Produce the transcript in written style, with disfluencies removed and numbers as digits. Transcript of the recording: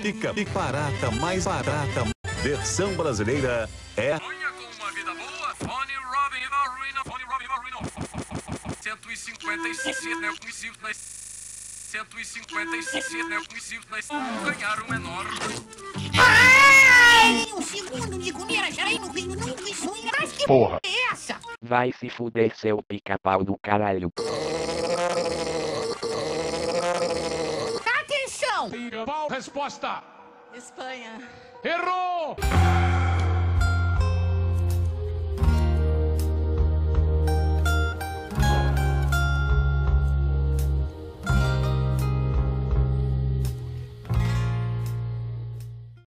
Pica barata mais barata. Versão brasileira é... Sonha com uma vida boa? Tony Robbins arruinou. 156 neoconhecidos, 156 neoconhecidos ganharam menor. Ai, um segundo de comer a jaraí no reino nunca isso. Mas que porra é essa? Vai se fuder, seu pica-pau do caralho. Atenção! Pica-pau, resposta. Espanha. Errou!